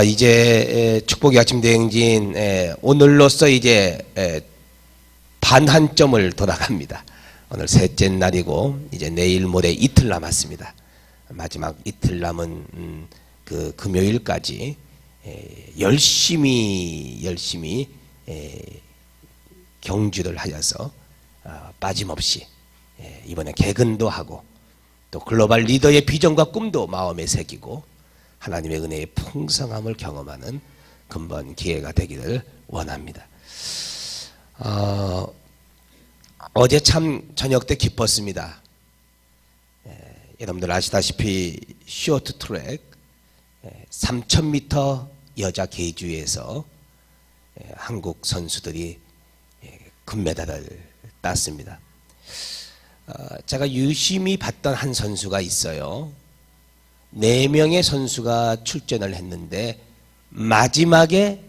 이제 축복의 아침 대행진 오늘로써 이제 반환점을 돌아갑니다. 오늘 셋째 날이고 이제 내일 모레 이틀 남았습니다. 마지막 이틀 남은 그 금요일까지 열심히 경주를 하여서 빠짐없이 이번에 개근도 하고 또 글로벌 리더의 비전과 꿈도 마음에 새기고 하나님의 은혜의 풍성함을 경험하는 근본 기회가 되기를 원합니다. 어제 참 저녁 때 기뻤습니다. 여러분들 아시다시피 쇼트 트랙 3000m 여자 계주에서 한국 선수들이 금메달을 땄습니다. 제가 유심히 봤던 한 선수가 있어요. 4명의 선수가 출전을 했는데 마지막에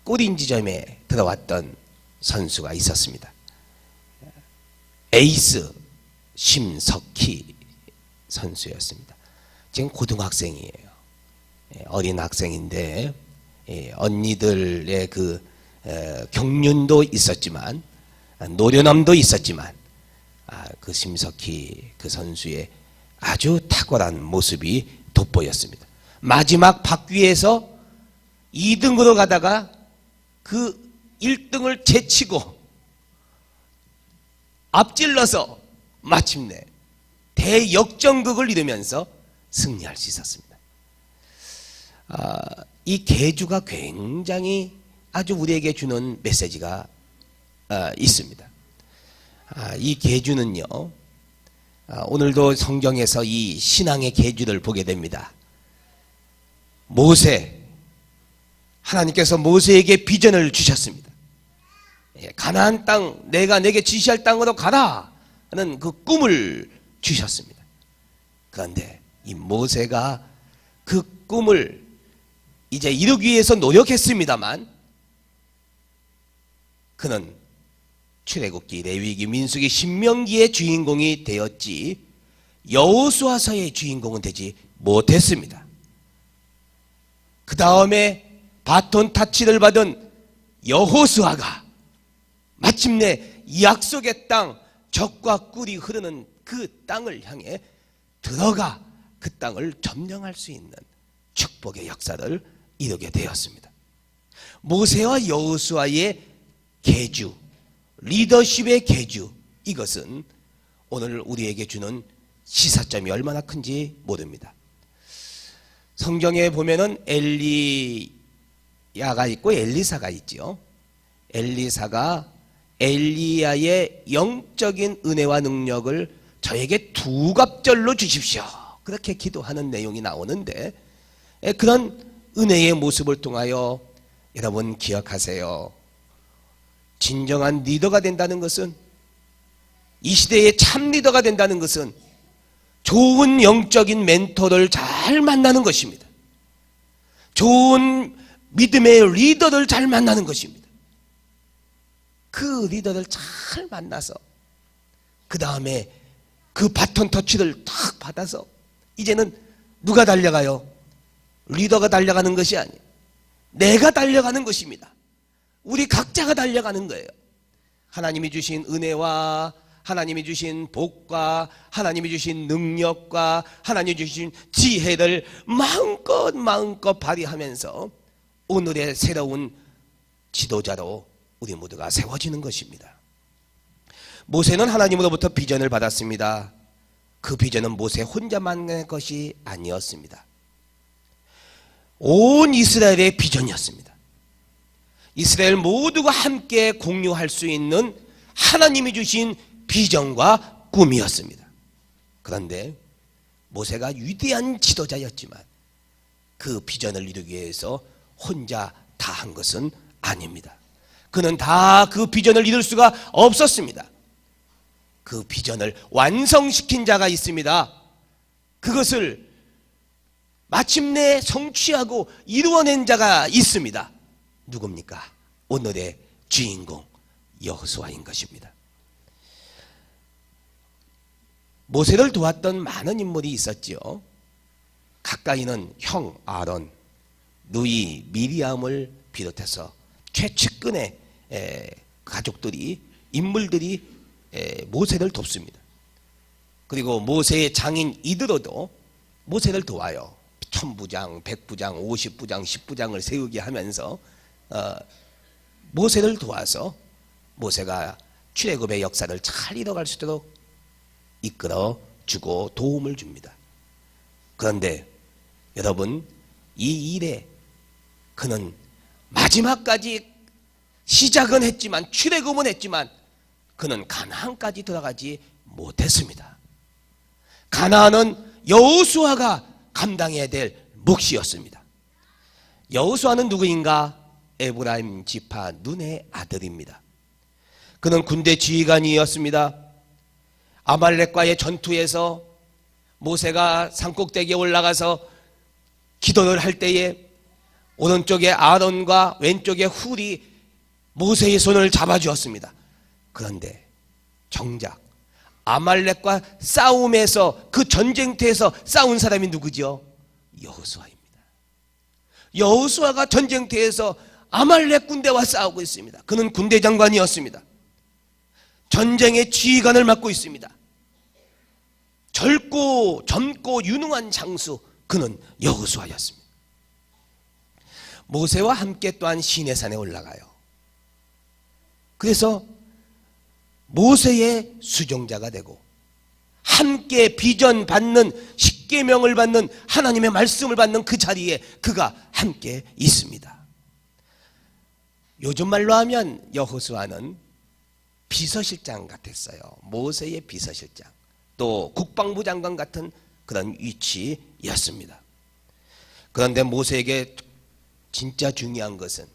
골인 지점에 들어왔던 선수가 있었습니다. 에이스 심석희 선수였습니다. 지금 고등학생이에요. 어린 학생인데 언니들의 그 경륜도 있었지만 노련함도 있었지만 그 심석희 그 선수의 아주 탁월한 모습이 돋보였습니다. 마지막 바퀴에서 2등으로 가다가 그 1등을 제치고 앞질러서 마침내 대역전극을 이루면서 승리할 수 있었습니다. 이 계주가 굉장히 아주 우리에게 주는 메시지가 있습니다. 이 계주는요, 오늘도 성경에서 이 신앙의 계주를 보게 됩니다. 모세, 하나님께서 모세에게 비전을 주셨습니다. 가나안 땅, 내가 내게 지시할 땅으로 가라 하는 그 꿈을 주셨습니다. 그런데 이 모세가 그 꿈을 이제 이루기 위해서 노력했습니다만 그는 출애굽기, 레위기, 민수기, 신명기의 주인공이 되었지 여호수아서의 주인공은 되지 못했습니다. 그 다음에 바톤 타치를 받은 여호수아가 마침내 약속의 땅, 젖과 꿀이 흐르는 그 땅을 향해 들어가 그 땅을 점령할 수 있는 축복의 역사를 이루게 되었습니다. 모세와 여호수아의 계주, 리더십의 계주, 이것은 오늘 우리에게 주는 시사점이 얼마나 큰지 모릅니다. 성경에 보면은 엘리야가 있고 엘리사가 있죠. 엘리사가 엘리야의 영적인 은혜와 능력을 저에게 두갑절로 주십시오, 그렇게 기도하는 내용이 나오는데 그런 은혜의 모습을 통하여 여러분 기억하세요. 진정한 리더가 된다는 것은, 이 시대의 참 리더가 된다는 것은 좋은 영적인 멘토를 잘 만나는 것입니다. 좋은 믿음의 리더를 잘 만나는 것입니다. 그 리더를 잘 만나서 그 다음에 그 바톤 터치를 탁 받아서 이제는 누가 달려가요? 리더가 달려가는 것이 아니에요. 내가 달려가는 것입니다. 우리 각자가 달려가는 거예요. 하나님이 주신 은혜와 하나님이 주신 복과 하나님이 주신 능력과 하나님이 주신 지혜를 마음껏 발휘하면서 오늘의 새로운 지도자로 우리 모두가 세워지는 것입니다. 모세는 하나님으로부터 비전을 받았습니다. 그 비전은 모세 혼자만의 것이 아니었습니다. 온 이스라엘의 비전이었습니다. 이스라엘 모두가 함께 공유할 수 있는 하나님이 주신 비전과 꿈이었습니다. 그런데 모세가 위대한 지도자였지만 그 비전을 이루기 위해서 혼자 다 한 것은 아닙니다. 그는 다 그 비전을 이룰 수가 없었습니다. 그 비전을 완성시킨 자가 있습니다. 그것을 마침내 성취하고 이루어낸 자가 있습니다. 누굽니까? 오늘의 주인공 여호수아인 것입니다. 모세를 도왔던 많은 인물이 있었지요. 가까이는 형 아론, 누이 미리암을 비롯해서 최측근의 가족들이, 인물들이 모세를 돕습니다. 그리고 모세의 장인 이드로도 모세를 도와요. 천부장, 백부장, 50부장, 10부장을 세우게 하면서 모세를 도와서 모세가 출애굽의 역사를 잘 이뤄갈 수 있도록 이끌어주고 도움을 줍니다. 그런데 여러분, 이 일에 그는 마지막까지 시작은 했지만, 출애굽은 했지만 그는 가나안까지 들어가지 못했습니다. 가나안은 여호수아가 감당해야 될 몫이었습니다. 여호수아는 누구인가? 에브라임 지파 눈의 아들입니다. 그는 군대 지휘관이었습니다. 아말렉과의 전투에서 모세가 산꼭대기에 올라가서 기도를 할 때에 오른쪽에 아론과 왼쪽에 훌이 모세의 손을 잡아주었습니다. 그런데 정작 아말렉과 싸움에서, 그 전쟁터에서 싸운 사람이 누구죠? 여호수아입니다. 여호수아가 전쟁터에서 아말렉 군대와 싸우고 있습니다. 그는 군대 장관이었습니다. 전쟁의 지휘관을 맡고 있습니다. 젊고 유능한 장수, 그는 여호수아였습니다. 모세와 함께 또한 시내산에 올라가요. 그래서 모세의 수종자가 되고 함께 비전 받는, 십계명을 받는, 하나님의 말씀을 받는 그 자리에 그가 함께 있습니다. 요즘 말로 하면 여호수아는 비서실장 같았어요. 모세의 비서실장, 또 국방부 장관 같은 그런 위치였습니다. 그런데 모세에게 진짜 중요한 것은,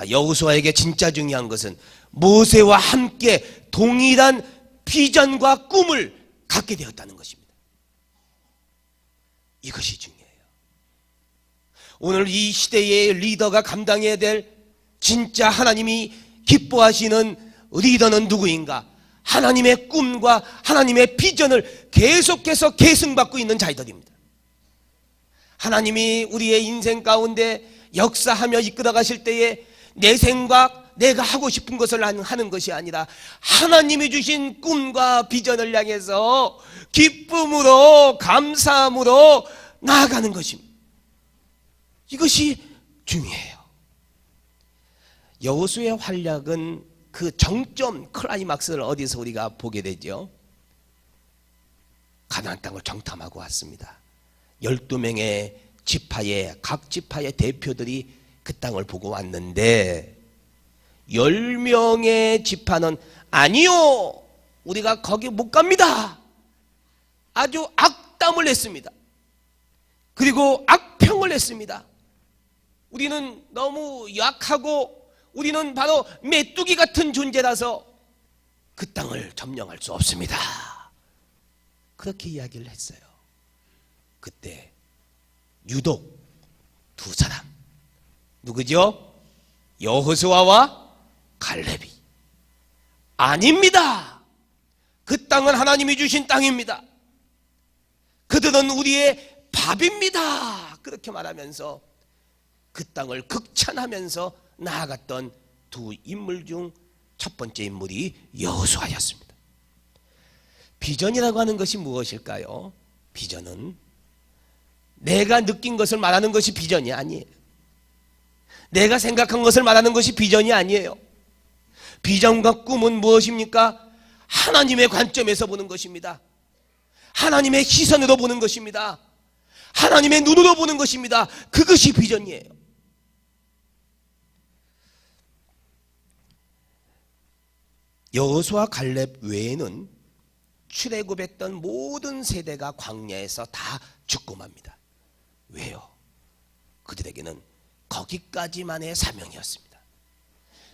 여호수아에게 진짜 중요한 것은 모세와 함께 동일한 비전과 꿈을 갖게 되었다는 것입니다. 이것이 중요해요. 오늘 이 시대의 리더가 감당해야 될 진짜 하나님이 기뻐하시는 리더는 누구인가? 하나님의 꿈과 하나님의 비전을 계속해서 계승받고 있는 자들입니다. 하나님이 우리의 인생 가운데 역사하며 이끌어 가실 때에 내 생각, 내가 하고 싶은 것을 하는 것이 아니라 하나님이 주신 꿈과 비전을 향해서 기쁨으로, 감사함으로 나아가는 것입니다. 이것이 중요해요. 여호수아의 활약은 그 정점, 클라이막스를 어디서 우리가 보게 되죠? 가나안 땅을 정탐하고 왔습니다. 12명의 지파의, 각 지파의 대표들이 그 땅을 보고 왔는데 10명의 지파는 아니요, 우리가 거기 못 갑니다. 아주 악담을 냈습니다. 그리고 악평을 냈습니다. 우리는 너무 약하고 우리는 바로 메뚜기 같은 존재라서 그 땅을 점령할 수 없습니다. 그렇게 이야기를 했어요. 그때 유독 두 사람, 누구죠? 여호수아와 갈렙이 아닙니다. 그 땅은 하나님이 주신 땅입니다. 그들은 우리의 밥입니다. 그렇게 말하면서 그 땅을 극찬하면서 나아갔던 두 인물 중 첫 번째 인물이 여호수아였습니다. 비전이라고 하는 것이 무엇일까요? 비전은 내가 느낀 것을 말하는 것이 비전이 아니에요. 내가 생각한 것을 말하는 것이 비전이 아니에요. 비전과 꿈은 무엇입니까? 하나님의 관점에서 보는 것입니다. 하나님의 시선으로 보는 것입니다. 하나님의 눈으로 보는 것입니다. 그것이 비전이에요. 여호수아 갈렙 외에는 출애굽했던 모든 세대가 광야에서 다 죽고 맙니다. 왜요? 그들에게는 거기까지만의 사명이었습니다.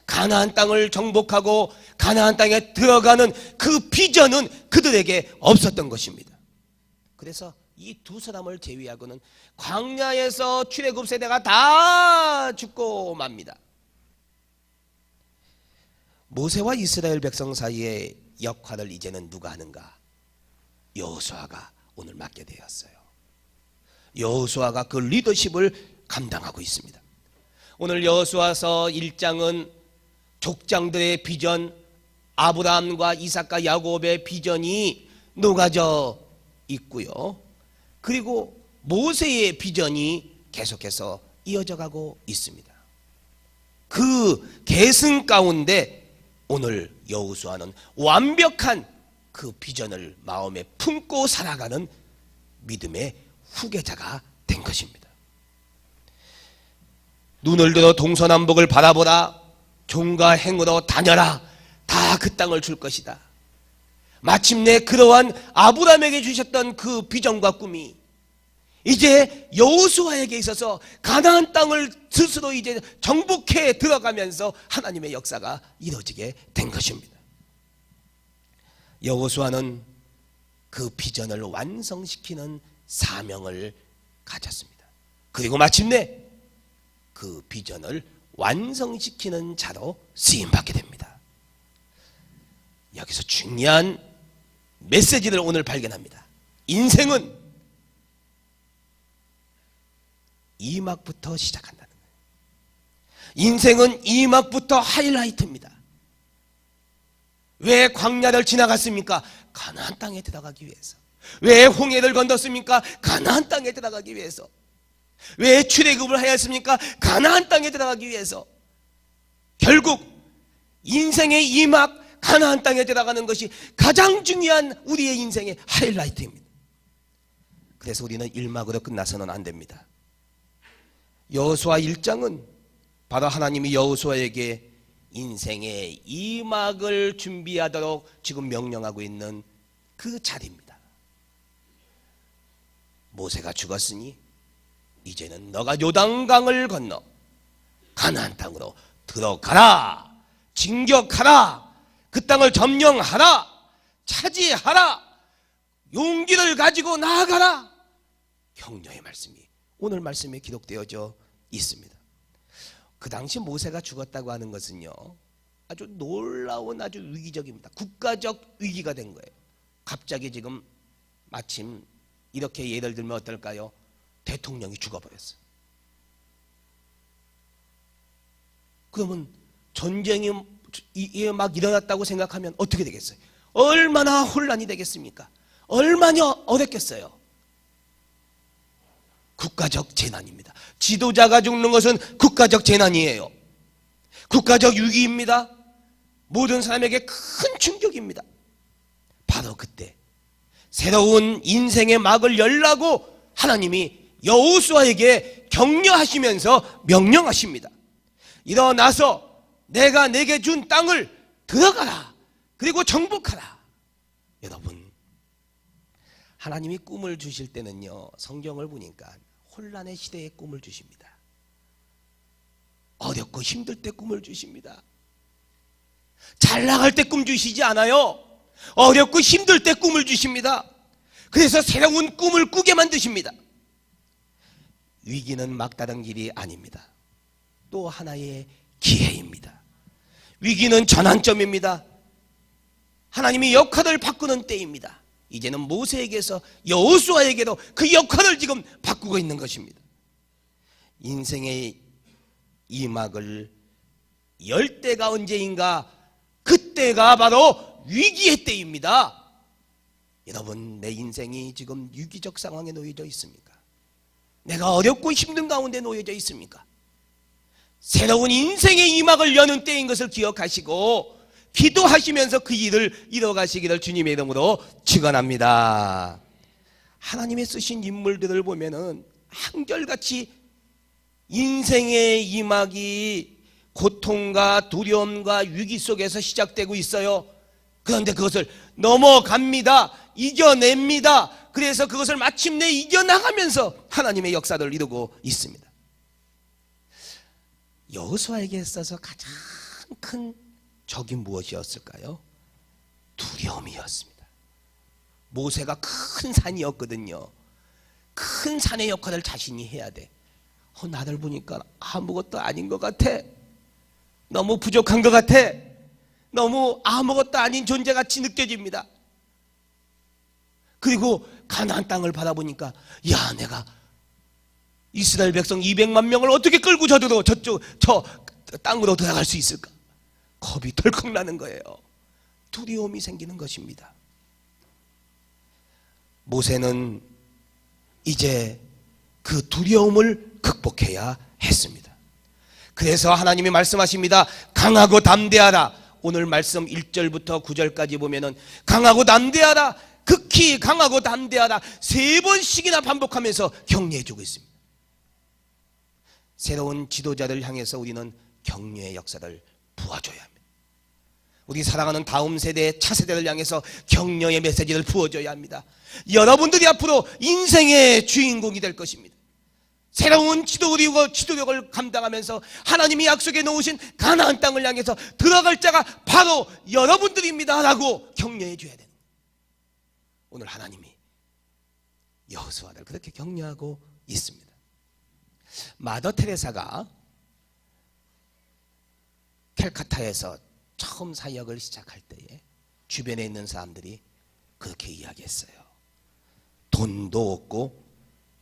가나안 땅을 정복하고 가나안 땅에 들어가는 그 비전은 그들에게 없었던 것입니다. 그래서 이 두 사람을 제외하고는 광야에서 출애굽 세대가 다 죽고 맙니다. 모세와 이스라엘 백성 사이의 역할을 이제는 누가 하는가? 여호수아가 오늘 맡게 되었어요. 여호수아가 그 리더십을 감당하고 있습니다. 오늘 여호수아서 1장은 족장들의 비전, 아브라함과 이삭과 야곱의 비전이 녹아져 있고요. 그리고 모세의 비전이 계속해서 이어져 가고 있습니다. 그 계승 가운데 오늘 여호수아는 완벽한 그 비전을 마음에 품고 살아가는 믿음의 후계자가 된 것입니다. 눈을 들어 동서남북을 바라보라. 종과 행으로 다녀라. 다 그 땅을 줄 것이다. 마침내 그러한 아브라함에게 주셨던 그 비전과 꿈이 이제 여호수아에게 있어서 가나안 땅을 스스로 이제 정복해 들어가면서 하나님의 역사가 이루어지게 된 것입니다. 여호수아는 그 비전을 완성시키는 사명을 가졌습니다. 그리고 마침내 그 비전을 완성시키는 자로 쓰임받게 됩니다. 여기서 중요한 메시지를 오늘 발견합니다. 인생은 2막부터 시작한다는 거예요. 인생은 2막부터 하이라이트입니다. 왜 광야를 지나갔습니까? 가나안 땅에 들어가기 위해서. 왜 홍해를 건넜습니까? 가나안 땅에 들어가기 위해서. 왜 출애굽을 하였습니까? 가나안 땅에 들어가기 위해서. 결국 인생의 2막 가나안 땅에 들어가는 것이 가장 중요한 우리의 인생의 하이라이트입니다. 그래서 우리는 1막으로 끝나서는 안 됩니다. 여호수아 1장은 바로 하나님이 여호수아에게 인생의 2막을 준비하도록 지금 명령하고 있는 그 자리입니다. 모세가 죽었으니 이제는 너가 요단강을 건너 가나안 땅으로 들어가라. 진격하라. 그 땅을 점령하라. 차지하라. 용기를 가지고 나아가라. 격려의 말씀이 오늘 말씀에 기록되어져 있습니다. 그 당시 모세가 죽었다고 하는 것은요, 아주 놀라운 아주 위기적입니다. 국가적 위기가 된 거예요. 갑자기 지금 마침 이렇게 예를 들면 어떨까요? 대통령이 죽어버렸어요. 그러면 전쟁이 막 일어났다고 생각하면 어떻게 되겠어요? 얼마나 혼란이 되겠습니까? 얼마나 어렵겠어요? 국가적 재난입니다. 지도자가 죽는 것은 국가적 재난이에요. 국가적 위기입니다. 모든 사람에게 큰 충격입니다. 바로 그때 새로운 인생의 막을 열라고 하나님이 여호수아에게 격려하시면서 명령하십니다. 일어나서 내가 내게 준 땅을 들어가라. 그리고 정복하라. 여러분, 하나님이 꿈을 주실 때는요, 성경을 보니까 혼란의 시대에 꿈을 주십니다. 어렵고 힘들 때 꿈을 주십니다. 잘 나갈 때 꿈 주시지 않아요. 어렵고 힘들 때 꿈을 주십니다. 그래서 새로운 꿈을 꾸게 만드십니다. 위기는 막다른 길이 아닙니다. 또 하나의 기회입니다. 위기는 전환점입니다. 하나님이 역할을 바꾸는 때입니다. 이제는 모세에게서 여호수아에게도 그 역할을 지금 바꾸고 있는 것입니다. 인생의 이 막을 열 때가 언제인가? 그때가 바로 위기의 때입니다. 여러분, 내 인생이 지금 위기적 상황에 놓여져 있습니까? 내가 어렵고 힘든 가운데 놓여져 있습니까? 새로운 인생의 이 막을 여는 때인 것을 기억하시고 기도하시면서 그 일을 이뤄가시기를 주님의 이름으로 축원합니다. 하나님의 쓰신 인물들을 보면은 한결같이 인생의 이 막이 고통과 두려움과 위기 속에서 시작되고 있어요. 그런데 그것을 넘어갑니다. 이겨냅니다. 그래서 그것을 마침내 이겨나가면서 하나님의 역사를 이루고 있습니다. 여호수아에게 있어서 가장 큰 적이 무엇이었을까요? 두려움이었습니다. 모세가 큰 산이었거든요. 큰 산의 역할을 자신이 해야 돼. 나를 보니까 아무것도 아닌 것 같아. 너무 부족한 것 같아. 너무 아무것도 아닌 존재같이 느껴집니다. 그리고 가나안 땅을 바라보니까 야, 내가 이스라엘 백성 200만 명을 어떻게 끌고 저 땅으로 들어갈 수 있을까? 겁이 덜컥 나는 거예요. 두려움이 생기는 것입니다. 모세는 이제 그 두려움을 극복해야 했습니다. 그래서 하나님이 말씀하십니다. 강하고 담대하라. 오늘 말씀 1절부터 9절까지 보면은 강하고 담대하라, 극히 강하고 담대하라 3번씩이나 반복하면서 격려해주고 있습니다. 새로운 지도자를 향해서 우리는 격려의 역사를 부어줘야 합니다. 우리 사랑하는 다음 세대, 차세대를 향해서 격려의 메시지를 부어줘야 합니다. 여러분들이 앞으로 인생의 주인공이 될 것입니다. 새로운 지도력을 감당하면서 하나님이 약속해 놓으신 가나안 땅을 향해서 들어갈 자가 바로 여러분들입니다 라고 격려해 줘야 됩니다. 오늘 하나님이 여호수아를 그렇게 격려하고 있습니다. 마더 테레사가 캘카타에서 처음 사역을 시작할 때에 주변에 있는 사람들이 그렇게 이야기했어요. 돈도 없고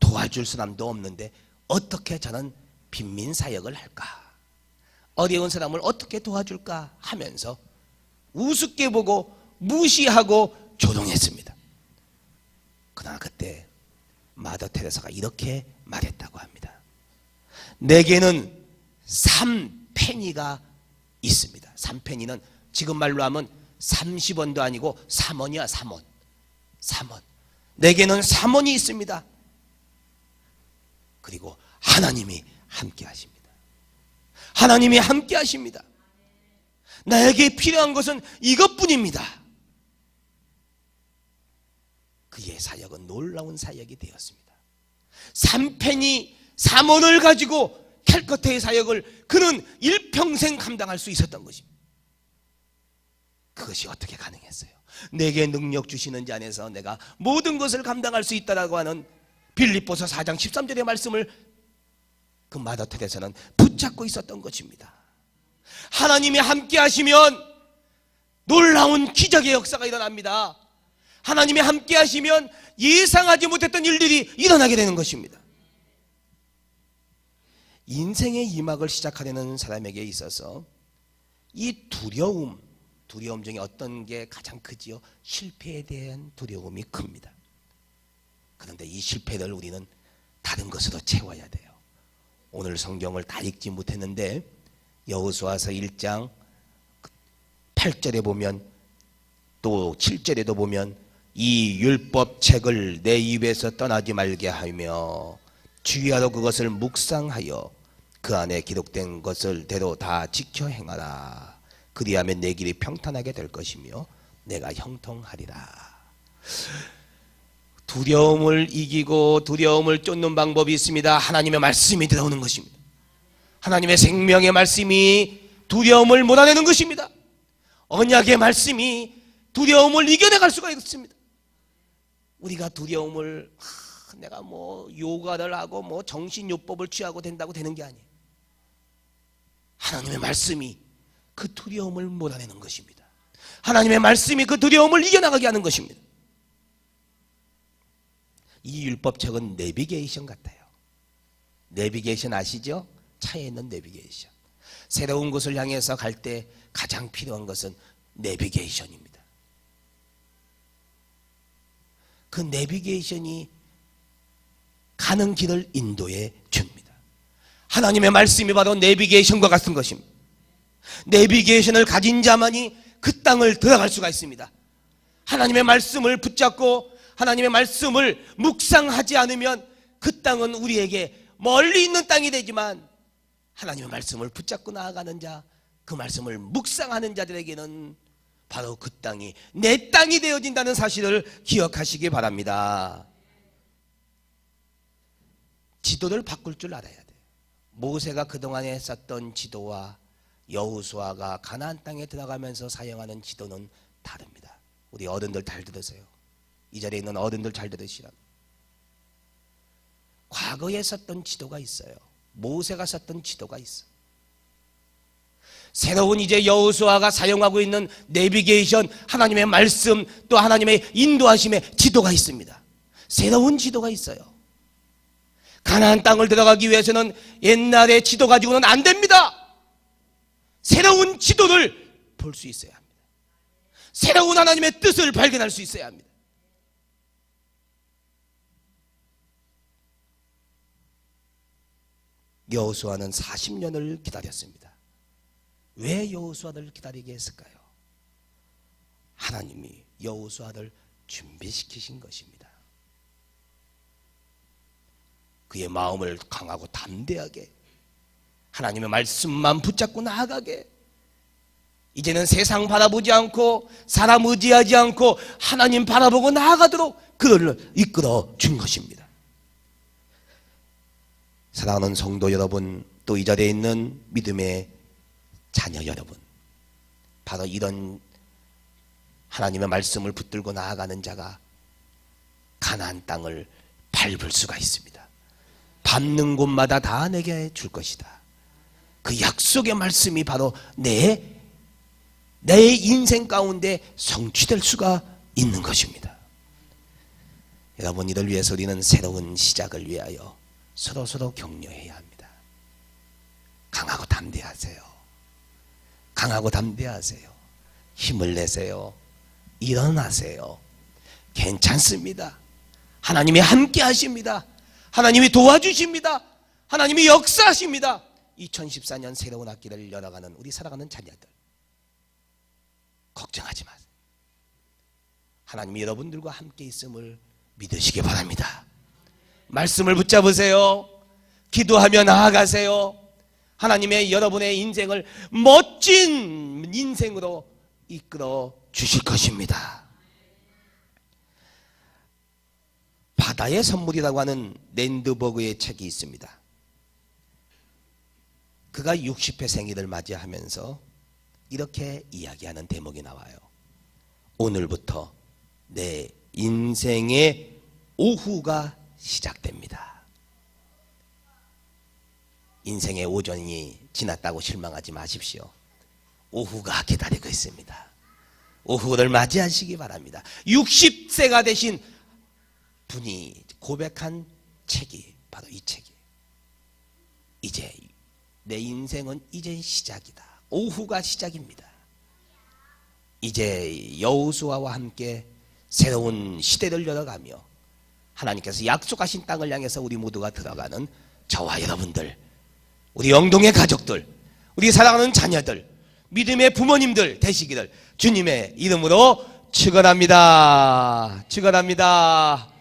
도와줄 사람도 없는데 어떻게 저는 빈민 사역을 할까? 어려운 사람을 어떻게 도와줄까? 하면서 우습게 보고 무시하고 조롱했습니다. 그러나 그때 마더 테레사가 이렇게 말했다고 합니다. 내게는 3페니가 있습니다. 3페니는 지금 말로 하면 30원도 아니고 3원이야. 3원. 내게는 3원이 있습니다. 그리고 하나님이 함께 하십니다. 하나님이 함께 하십니다. 나에게 필요한 것은 이것뿐입니다. 그의 사역은 놀라운 사역이 되었습니다. 3페니 3원을 가지고 캘커타의 사역을 그는 일평생 감당할 수 있었던 것입니다. 그것이 어떻게 가능했어요? 내게 능력 주시는 자 안에서 내가 모든 것을 감당할 수 있다라고 하는 빌립보서 4장 13절의 말씀을 그 마더 테레사는 붙잡고 있었던 것입니다. 하나님이 함께 하시면 놀라운 기적의 역사가 일어납니다. 하나님이 함께 하시면 예상하지 못했던 일들이 일어나게 되는 것입니다. 인생의 이막을 시작하려는 사람에게 있어서 이 두려움 중에 어떤 게 가장 크지요? 실패에 대한 두려움이 큽니다. 그런데 이 실패를 우리는 다른 것으로 채워야 돼요. 오늘 성경을 다 읽지 못했는데 여호수아서 1장 8절에 보면 또 7절에도 보면 이 율법책을 내 입에서 떠나지 말게 하며 주의하러 그것을 묵상하여 그 안에 기록된 것을 대로 다 지켜 행하라. 그리하면 내 길이 평탄하게 될 것이며 내가 형통하리라. 두려움을 이기고 두려움을 쫓는 방법이 있습니다. 하나님의 말씀이 들어오는 것입니다. 하나님의 생명의 말씀이 두려움을 몰아내는 것입니다. 언약의 말씀이 두려움을 이겨내갈 수가 있습니다. 우리가 두려움을 내가 요가를 하고 정신요법을 취하고 된다고 되는 게 아니에요. 하나님의 말씀이 그 두려움을 몰아내는 것입니다. 하나님의 말씀이 그 두려움을 이겨나가게 하는 것입니다. 이 율법책은 내비게이션 같아요. 내비게이션 아시죠? 차에 있는 내비게이션. 새로운 곳을 향해서 갈 때 가장 필요한 것은 내비게이션입니다. 그 내비게이션이 가는 길을 인도해 줍니다. 하나님의 말씀이 바로 내비게이션과 같은 것입니다. 내비게이션을 가진 자만이 그 땅을 들어갈 수가 있습니다. 하나님의 말씀을 붙잡고 하나님의 말씀을 묵상하지 않으면 그 땅은 우리에게 멀리 있는 땅이 되지만 하나님의 말씀을 붙잡고 나아가는 자, 그 말씀을 묵상하는 자들에게는 바로 그 땅이 내 땅이 되어진다는 사실을 기억하시기 바랍니다. 지도를 바꿀 줄 알아야 돼요. 모세가 그동안에 썼던 지도와 여호수아가 가나안 땅에 들어가면서 사용하는 지도는 다릅니다. 우리 어른들 잘 들으세요. 이 자리에 있는 어른들 잘 들으시라. 과거에 썼던 지도가 있어요. 모세가 썼던 지도가 있어. 새로운 이제 여호수아가 사용하고 있는 내비게이션, 하나님의 말씀, 또 하나님의 인도하심의 지도가 있습니다. 새로운 지도가 있어요. 가나안 땅을 들어가기 위해서는 옛날의 지도 가지고는 안 됩니다. 새로운 지도를 볼 수 있어야 합니다. 새로운 하나님의 뜻을 발견할 수 있어야 합니다. 여호수아는 40년을 기다렸습니다. 왜 여호수아를 기다리게 했을까요? 하나님이 여호수아를 준비시키신 것입니다. 그의 마음을 강하고 담대하게 하나님의 말씀만 붙잡고 나아가게, 이제는 세상 바라보지 않고 사람 의지하지 않고 하나님 바라보고 나아가도록 그를 이끌어 준 것입니다. 사랑하는 성도 여러분, 또 이 자리에 있는 믿음의 자녀 여러분, 바로 이런 하나님의 말씀을 붙들고 나아가는 자가 가나안 땅을 밟을 수가 있습니다. 밟는 곳마다 다 내게 줄 것이다. 그 약속의 말씀이 바로 내 인생 가운데 성취될 수가 있는 것입니다. 여러분, 이를 위해서 우리는 새로운 시작을 위하여 서로 격려해야 합니다. 강하고 담대하세요. 강하고 담대하세요. 힘을 내세요. 일어나세요. 괜찮습니다. 하나님이 함께 하십니다. 하나님이 도와주십니다. 하나님이 역사하십니다. 2014년 새로운 학기를 열어가는 우리 사랑하는 자녀들, 걱정하지 마세요. 하나님이 여러분들과 함께 있음을 믿으시기 바랍니다. 말씀을 붙잡으세요. 기도하며 나아가세요. 하나님의 여러분의 인생을 멋진 인생으로 이끌어 주실 것입니다. 바다의 선물이라고 하는 랜드버그의 책이 있습니다. 그가 60회 생일을 맞이하면서 이렇게 이야기하는 대목이 나와요. 오늘부터 내 인생의 오후가 시작됩니다. 인생의 오전이 지났다고 실망하지 마십시오. 오후가 기다리고 있습니다. 오후를 맞이하시기 바랍니다. 60세가 되신 분이 고백한 책이 바로 이 책이에요. 이제 내 인생은 이제 시작이다. 오후가 시작입니다. 이제 여호수아와 함께 새로운 시대를 열어가며 하나님께서 약속하신 땅을 향해서 우리 모두가 들어가는 저와 여러분들, 우리 영동의 가족들, 우리 사랑하는 자녀들, 믿음의 부모님들 되시기를 주님의 이름으로 축원합니다. 축원합니다.